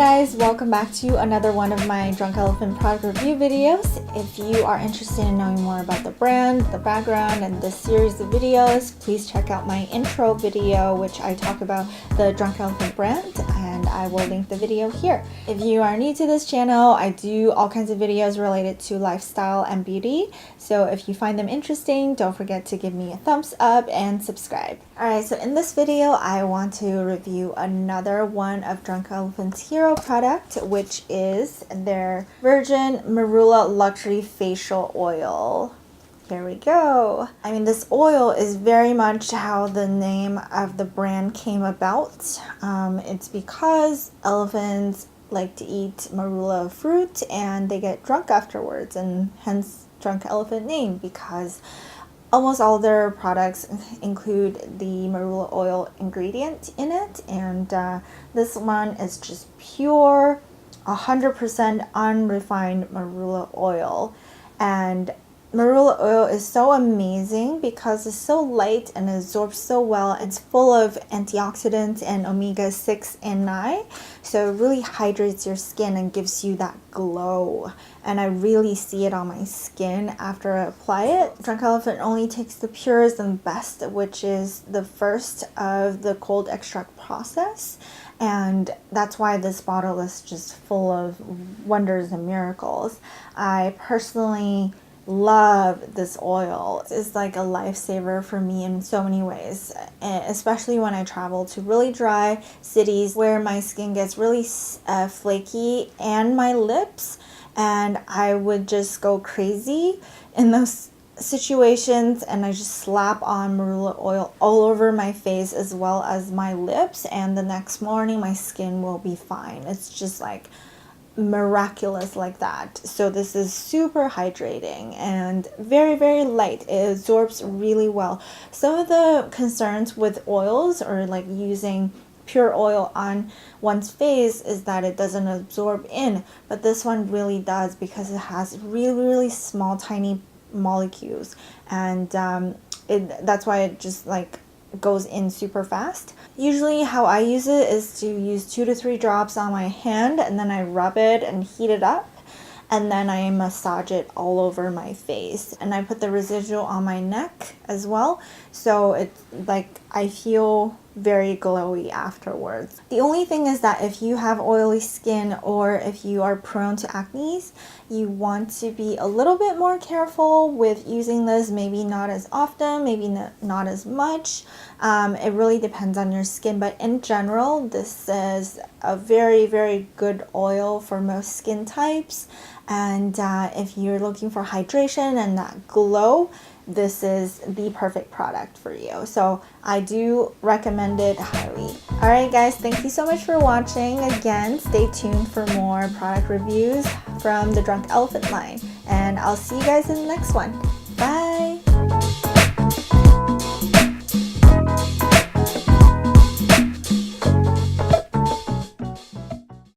guys, welcome back to another one of my Drunk Elephant product review videos. If you are interested in knowing more about the brand, the background, and this series of videos, please check out my intro video, which I talk about the Drunk Elephant brand, and I will link the video here. If you are new to this channel, I do all kinds of videos related to lifestyle and beauty, so if you find them interesting, don't forget to give me a thumbs up and subscribe. Alright, so in this video, I want to review another one of Drunk Elephant's hero product, which is their Virgin Marula Luxury Facial Oil. Here we go. I mean, this oil is very much how the name of the brand came about. It's because elephants like to eat marula fruit and they get drunk afterwards, and hence Drunk Elephant name, because almost all their products include the marula oil ingredient in it, and this one is just pure 100% unrefined marula oil. And marula oil is so amazing because it's so light and absorbs so well. It's full of antioxidants and omega-6 and 9, so it really hydrates your skin and gives you that glow. And I really see it on my skin after I apply it. Drunk Elephant only takes the purest and best, which is the first of the cold extract process, and that's why this bottle is just full of wonders and miracles. I personally love this oil. It's like a lifesaver for me in so many ways, especially when I travel to really dry cities where my skin gets really flaky, and my lips, and I would just go crazy in those situations, and I just slap on marula oil all over my face as well as my lips, and the next morning my skin will be fine. It's just like miraculous like that. So this is super hydrating and very, very light. It absorbs really well. Some of the concerns with oils, or like using pure oil on one's face, is that it doesn't absorb in, but this one really does, because it has really, really small tiny molecules, and that's why it just like goes in super fast. Usually how I use it is to use 2 to 3 drops on my hand, and then I rub it and heat it up, and then I massage it all over my face, and I put the residual on my neck as well, so it's like I feel very glowy afterwards. The only thing is that if you have oily skin, or if you are prone to acne, you want to be a little bit more careful with using this. Maybe not as often, maybe not as much. It really depends on your skin, but in general, this is a very, very good oil for most skin types. And if you're looking for hydration and that glow, this is the perfect product for you. So I do recommend it highly. Alright guys, thank you so much for watching. Again, stay tuned for more product reviews from the Drunk Elephant line, and I'll see you guys in the next one.